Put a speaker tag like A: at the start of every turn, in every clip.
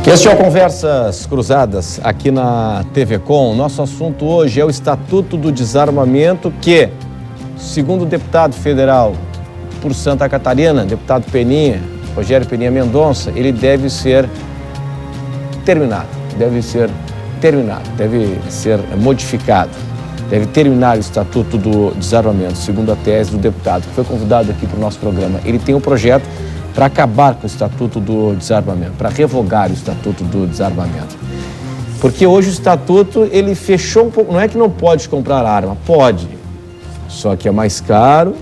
A: Este é o Conversas Cruzadas aqui na TV Com. Nosso assunto hoje é o Estatuto do Desarmamento que, segundo o deputado federal por Santa Catarina, deputado Peninha, Rogério Peninha Mendonça, ele deve ser terminado, deve ser modificado, deve terminar o Estatuto do Desarmamento, segundo a tese do deputado, que foi convidado aqui para o nosso programa. Ele tem um projeto para acabar com o Estatuto do Desarmamento, para revogar o Estatuto do Desarmamento. Porque hoje o Estatuto, ele fechou um pouco, não é que não pode comprar arma, pode, só que é mais caro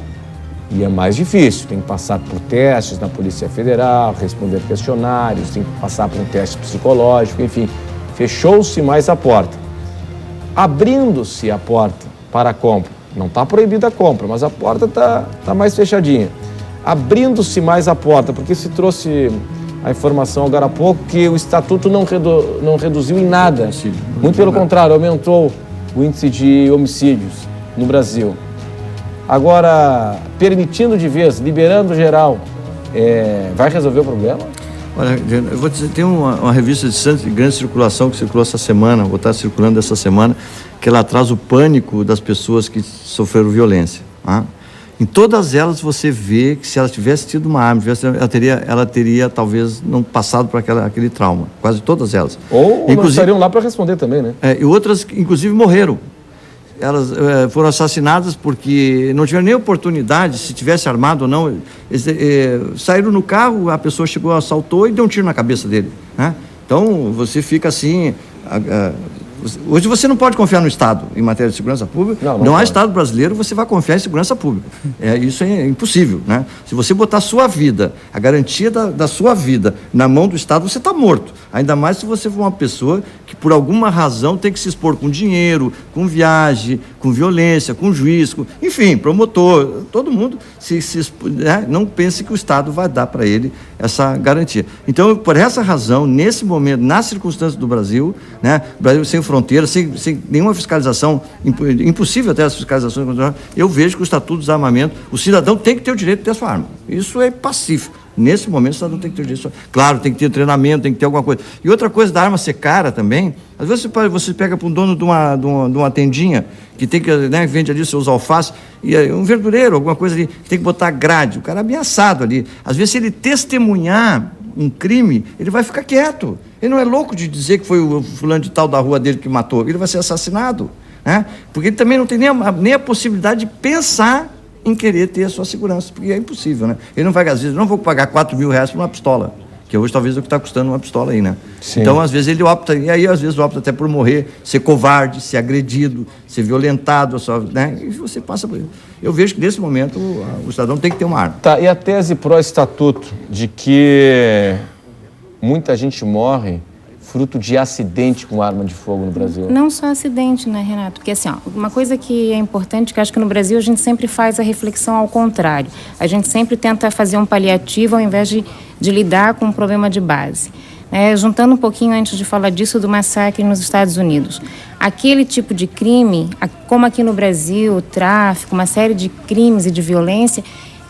A: e é mais difícil. Tem que passar por testes na Polícia Federal, responder questionários, tem que passar por um teste psicológico, enfim, fechou-se mais a porta. Abrindo-se a porta para a compra, não está proibida a compra, mas a porta está mais fechadinha. Abrindo-se mais a porta, porque se trouxe a informação agora há pouco que o Estatuto não reduziu em nada. Muito pelo contrário, aumentou o índice de homicídios no Brasil. Agora, permitindo de vez, liberando geral, vai resolver o problema?
B: Olha, eu vou dizer, tem uma revista de grande circulação que circulou essa semana, vou estar circulando essa semana, que ela traz o pânico das pessoas que sofreram violência. Tá? Em todas elas você vê que se ela tivesse tido uma arma, ela teria talvez não passado por aquele trauma. Quase todas elas.
A: Ou não estariam lá para responder também, né?
B: E outras, inclusive, morreram. Elas foram assassinadas porque não tiveram nem oportunidade, se tivesse armado ou não. Saíram no carro, a pessoa chegou, assaltou e deu um tiro na cabeça dele. Né? Então, você fica assim... Hoje você não pode confiar no Estado em matéria de segurança pública. Não há Estado brasileiro, você vai confiar em segurança pública. Isso é impossível, né? Se você botar a sua vida, a garantia da sua vida na mão do Estado, você está morto. Ainda mais se você for uma pessoa que por alguma razão tem que se expor com dinheiro, com viagem, com violência, com juiz, enfim, promotor, todo mundo não pense que o Estado vai dar para ele essa garantia. Então, por essa razão, nesse momento, nas circunstâncias do Brasil, né, Brasil sem fronteira, sem nenhuma fiscalização, impossível até as fiscalizações, eu vejo que o Estatuto do Desarmamento, o cidadão tem que ter o direito de ter a sua arma. Isso é pacífico. Nesse momento, o cidadão tem que ter o direito. Claro, tem que ter treinamento, tem que ter alguma coisa. E outra coisa da arma ser cara também, às vezes você pega para um dono de uma tendinha, que tem que, né, vende ali seus alfaces, e um verdureiro, alguma coisa ali, que tem que botar grade, o cara é ameaçado ali. Às vezes, se ele testemunhar um crime, ele vai ficar quieto. Ele não é louco de dizer que foi o fulano de tal da rua dele que matou, ele vai ser assassinado, né? Porque ele também não tem nem a possibilidade de pensar em querer ter a sua segurança, porque é impossível, né? Ele não vai, às vezes, não vou pagar R$4.000 por uma pistola, que hoje talvez é o que está custando uma pistola aí, né? Sim. Então, às vezes, ele opta, e aí às vezes opta até por morrer, ser covarde, ser agredido, ser violentado, né? E você passa por isso. Eu vejo que, nesse momento, o cidadão tem que ter uma arma.
A: Tá, e a tese pró-estatuto de que muita gente morre fruto de acidente com arma de fogo no Brasil?
C: Não só acidente, né, Renato? Porque, assim, uma coisa que é importante, que acho que no Brasil a gente sempre faz a reflexão ao contrário. A gente sempre tenta fazer um paliativo ao invés de lidar com um problema de base. Juntando um pouquinho antes de falar disso do massacre nos Estados Unidos. Aquele tipo de crime, como aqui no Brasil, o tráfico, uma série de crimes e de violência,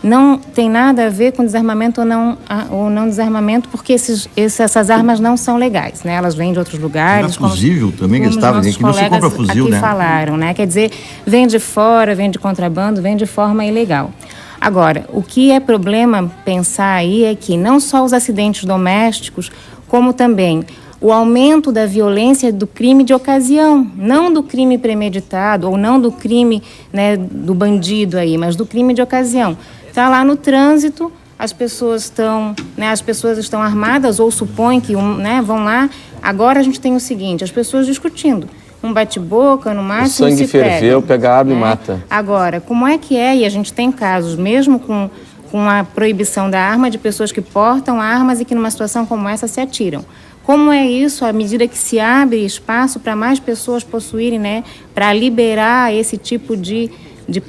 C: não tem nada a ver com desarmamento ou não desarmamento, porque essas armas não são legais, né? Elas vêm de outros lugares.
B: Era fusível também que estava, que não se compra fuzil, né?
C: Falaram, né? Quer dizer, vem de fora, vem de contrabando, vem de forma ilegal. Agora, o que é problema pensar aí é que não só os acidentes domésticos, como também o aumento da violência do crime de ocasião, não do crime premeditado ou não do crime, né, do bandido aí, mas do crime de ocasião. Está lá no trânsito, as pessoas estão armadas ou supõem que vão lá. Agora a gente tem o seguinte, as pessoas discutindo. Um bate-boca, no máximo,
A: o sangue ferveu, pega a arma e mata.
C: Agora, como é que é? E a gente tem casos, mesmo com a proibição da arma, de pessoas que portam armas e que numa situação como essa se atiram. Como é isso, à medida que se abre espaço para mais pessoas possuírem, né, para liberar esse tipo de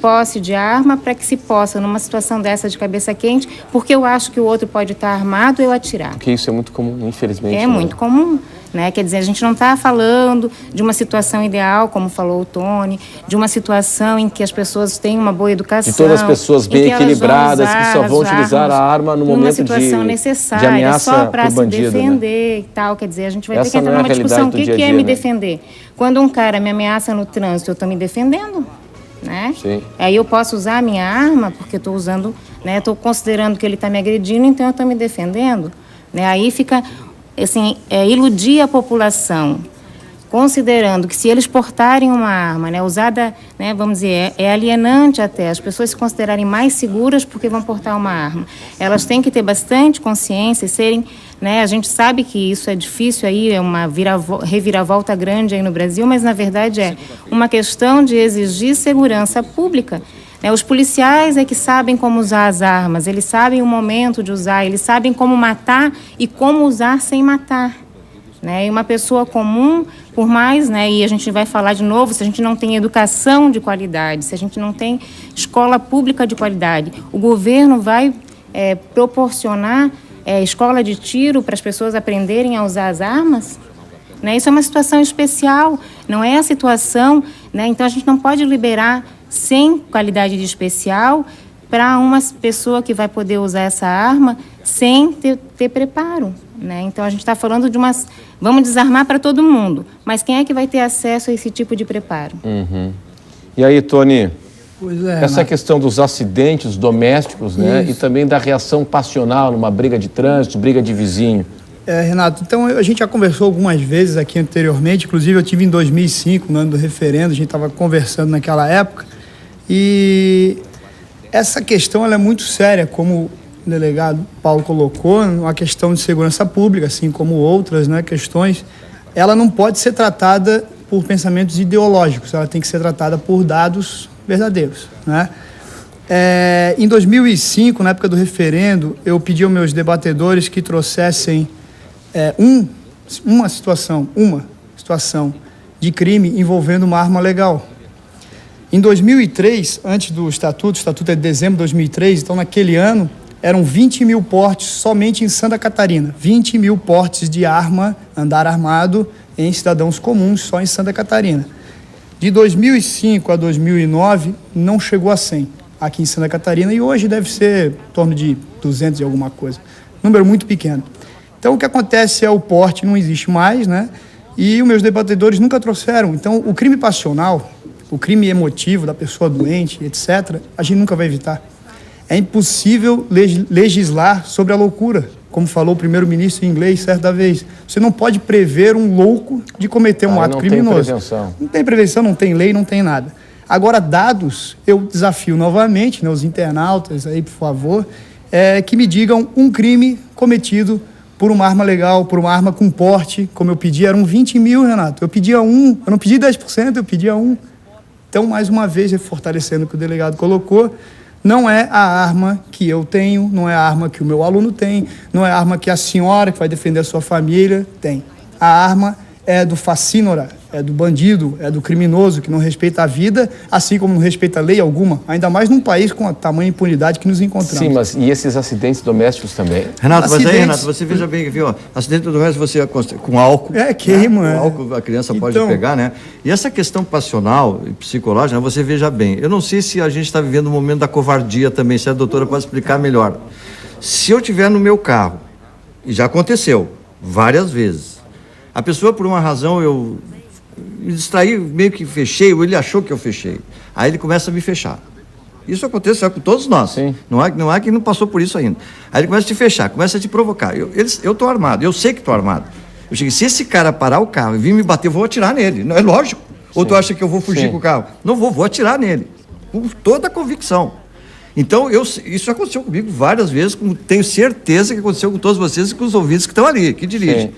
C: posse de arma, para que se possa, numa situação dessa de cabeça quente, porque eu acho que o outro pode estar armado, eu atirar.
A: Porque isso é muito comum, infelizmente.
C: É muito comum. né? Quer dizer, a gente não está falando de uma situação ideal, como falou o Tony, de uma situação em que as pessoas têm uma boa educação.
A: De todas as pessoas bem equilibradas, que só vão utilizar a arma no momento de ameaça
C: só para se
A: bandido,
C: defender,
A: né?
C: e tal. Quer dizer, a gente vai
A: Essa
C: ter que entrar
A: não é
C: numa discussão. O que,
A: dia a
C: que é
A: dia,
C: me
A: né?
C: defender? Quando um cara me ameaça no trânsito, eu estou me defendendo, né?
A: Sim.
C: Aí eu posso usar a minha arma, porque estou usando, né? Estou considerando que ele está me agredindo, então eu estou me defendendo, né? Aí fica, assim, iludir a população, considerando que se eles portarem uma arma, né, usada, né, vamos dizer, é alienante até, as pessoas se considerarem mais seguras porque vão portar uma arma. Elas têm que ter bastante consciência e serem, né, a gente sabe que isso é difícil aí, é uma reviravolta grande aí no Brasil, mas na verdade é uma questão de exigir segurança pública. Os policiais é que sabem como usar as armas, eles sabem o momento de usar, eles sabem como matar e como usar sem matar. E uma pessoa comum, por mais, e a gente vai falar de novo, se a gente não tem educação de qualidade, se a gente não tem escola pública de qualidade, o governo vai proporcionar escola de tiro para as pessoas aprenderem a usar as armas? Isso é uma situação especial, não é a situação, então a gente não pode liberar sem qualidade de especial para uma pessoa que vai poder usar essa arma sem ter preparo. Então, a gente está falando de umas... Vamos desarmar para todo mundo, mas quem é que vai ter acesso a esse tipo de preparo?
A: Uhum. E aí, Tony,
D: pois é,
A: essa questão dos acidentes domésticos, né? E também da reação passional numa briga de trânsito, briga de vizinho.
D: Renato, então a gente já conversou algumas vezes aqui anteriormente, inclusive eu tive em 2005, no ano do referendo, a gente estava conversando naquela época, e essa questão ela é muito séria, como o delegado Paulo colocou, uma questão de segurança pública, assim como outras, né, questões, ela não pode ser tratada por pensamentos ideológicos, ela tem que ser tratada por dados verdadeiros, né? Em 2005, na época do referendo, eu pedi aos meus debatedores que trouxessem uma situação de crime envolvendo uma arma legal. Em 2003, antes do estatuto, o estatuto é de dezembro de 2003, então naquele ano eram 20 mil portes somente em Santa Catarina, 20 mil portes de arma, andar armado em cidadãos comuns só em Santa Catarina. De 2005 a 2009 não chegou a 100 aqui em Santa Catarina e hoje deve ser em torno de 200 e alguma coisa, número muito pequeno. Então o que acontece é o porte não existe mais, né? E os meus debatedores nunca trouxeram. Então o crime passional, o crime emotivo da pessoa doente, etc., a gente nunca vai evitar. É impossível legislar sobre a loucura, como falou o primeiro-ministro em inglês certa vez. Você não pode prever um louco de cometer um ato criminoso. Não tem prevenção, não tem lei, não tem nada. Agora, dados, eu desafio novamente, os internautas aí, por favor, que me digam um crime cometido por uma arma legal, por uma arma com porte, como eu pedi, eram 20 mil, Renato. Eu pedia 1, eu não pedi 10%, eu pedia 1. Então, mais uma vez, fortalecendo o que o delegado colocou, não é a arma que eu tenho, não é a arma que o meu aluno tem, não é a arma que a senhora que vai defender a sua família tem. A arma é do facínora, é do bandido, é do criminoso que não respeita a vida, assim como não respeita lei alguma, ainda mais num país com a tamanha impunidade que nos encontramos.
A: Sim, mas e esses acidentes domésticos também?
B: Renato, mas aí, Renato, você veja bem, viu? Acidente doméstico você com álcool.
D: Queima.
B: Né? Com álcool a criança pode pegar, né? E essa questão passional e psicológica, você veja bem, eu não sei se a gente está vivendo um momento da covardia também, se a doutora pode explicar melhor. Se eu estiver no meu carro, e já aconteceu várias vezes, a pessoa, por uma razão, eu me distraí, meio que fechei, ou ele achou que eu fechei. Aí ele começa a me fechar. Isso acontece com todos nós.
A: Sim.
B: Não é que não passou por isso ainda. Aí ele começa a te fechar, começa a te provocar. Eu estou armado, eu sei que estou armado. Eu cheguei, se esse cara parar o carro e vir me bater, eu vou atirar nele. Não é lógico. Ou
A: Sim.
B: tu acha que eu vou fugir com o carro? Não vou atirar nele. Com toda a convicção. Então, isso aconteceu comigo várias vezes, tenho certeza que aconteceu com todos vocês e com os ouvintes que estão ali, que dirigem.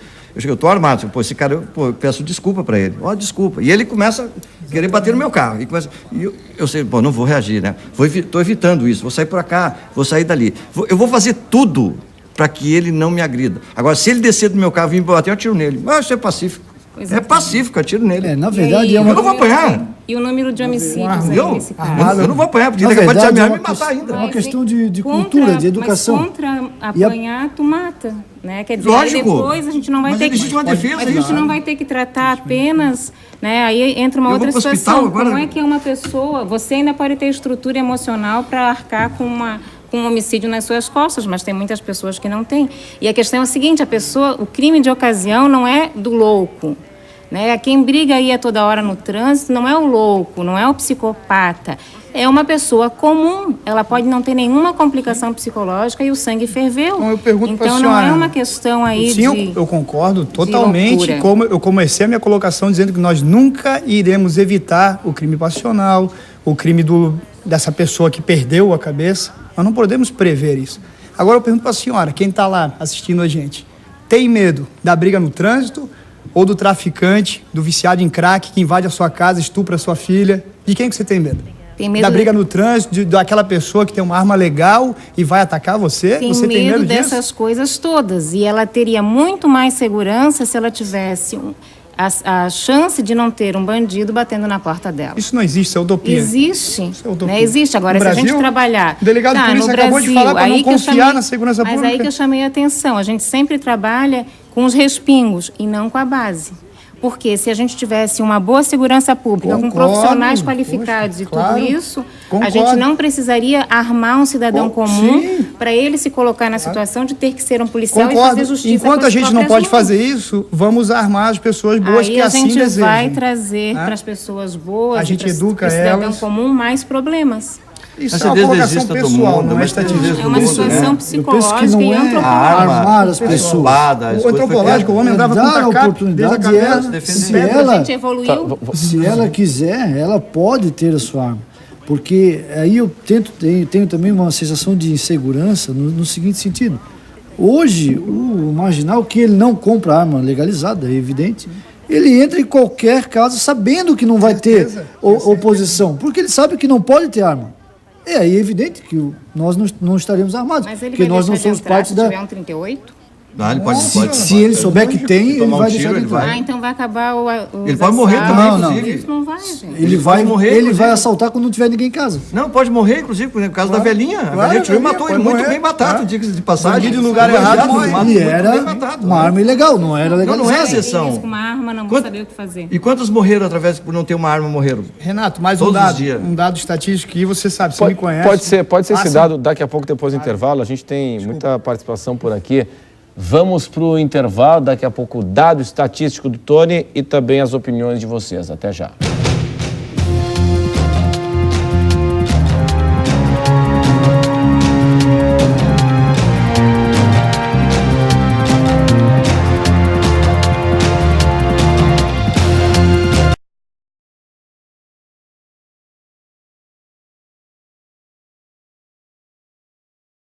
B: Eu estou armado, esse cara, eu peço desculpa para ele. Desculpa. E ele começa a querer bater no meu carro. Eu sei, não vou reagir, né? Estou evitando isso, vou sair para cá, vou sair dali. Eu vou fazer tudo para que ele não me agrida. Agora, se ele descer do meu carro e vir me bater, eu atiro nele. Isso é pacífico. É pacífico, atiro nele.
E: Na verdade,
B: eu não vou apanhar.
C: E o número de homicídios aí nesse caso?
B: Eu não vou apanhar, porque ele é capaz de me matar ainda.
E: É uma questão de cultura, de educação.
C: Mas contra apanhar, tu mata. Né? Quer dizer,
B: Lógico,
C: depois a gente não vai ter que...
B: defesa,
C: a gente não vai ter que tratar apenas... Né? Aí entra uma outra situação. Como é que é uma pessoa... Você ainda pode ter estrutura emocional para arcar com um homicídio nas suas costas, mas tem muitas pessoas que não têm. E a questão é a seguinte, o crime de ocasião não é do louco. Né? Quem briga aí a toda hora no trânsito não é o louco, não é o psicopata. É uma pessoa comum. Ela pode não ter nenhuma complicação psicológica e o sangue ferveu.
D: Então, eu pergunto para a senhora...
C: Então, não é uma questão aí
D: Sim, eu concordo totalmente. Como eu comecei a minha colocação dizendo que nós nunca iremos evitar o crime passional, o crime dessa pessoa que perdeu a cabeça. Nós não podemos prever isso. Agora, eu pergunto para a senhora, quem está lá assistindo a gente, tem medo da briga no trânsito ou do traficante, do viciado em crack que invade a sua casa, estupra a sua filha? De quem que você tem medo?
C: Tem medo
D: da briga no trânsito, daquela pessoa que tem uma arma legal e vai atacar você? Você tem medo
C: dessas coisas todas. E ela teria muito mais segurança se ela tivesse a chance de não ter um bandido batendo na porta dela.
D: Isso não existe, isso é utopia.
C: Existe. Isso é utopia. Né? Existe. Agora, se a gente trabalhar...
D: O delegado de polícia acabou de falar para não confiar na segurança pública.
C: Mas aí que eu chamei a atenção. A gente sempre trabalha com os respingos e não com a base. Porque se a gente tivesse uma boa segurança pública, com profissionais qualificados e tudo isso, a gente não precisaria armar um cidadão comum para ele se colocar na situação de ter que ser um policial e fazer justiça.
D: Enquanto a gente não pode fazer isso, vamos armar as pessoas boas que assim desejam.
C: Aí a gente vai trazer para as pessoas boas,
D: a gente educa
C: para o cidadão comum, mais problemas.
D: Isso é uma colocação pessoal, não é estatística.
C: É uma situação psicológica e antropológica.
E: Armar as pessoas.
B: O antropológico, o homem andava com
E: a oportunidade de ela, se ela quiser, ela pode ter a sua arma. Porque aí eu tenho também uma sensação de insegurança no seguinte sentido. Hoje, o marginal que ele não compra arma legalizada, é evidente, ele entra em qualquer casa sabendo que não vai ter oposição, porque ele sabe que não pode ter arma. É aí evidente que nós não estaremos armados.
C: Mas ele
E: porque nós não somos parte da...
C: Se tiver um 38?
B: Não, ele pode,
E: se ele souber que tem, ele vai deixar de entrar.
C: Ah, então vai acabar o
B: ele pode morrer também, inclusive.
C: Isso não vai, gente.
E: Ele vai morrer. Ele vai assaltar quando não tiver ninguém em casa.
B: Não, pode morrer, inclusive, por exemplo, no caso da velhinha. A velhinha tirou e matou ele, muito bem matado, diga-se de passagem.
D: De lugar errado,
E: e era uma arma ilegal, não era legal.
B: Não é exceção.
C: Com uma arma, não vou saber o que fazer.
B: E quantos morreram através por não ter uma arma, morreram?
D: Renato, mais um dado estatístico que você sabe, você me conhece.
A: Pode ser esse dado daqui a pouco, depois do intervalo. A gente tem muita participação por aqui. Vamos para o intervalo, daqui a pouco o dado estatístico do Tony e também as opiniões de vocês. Até já.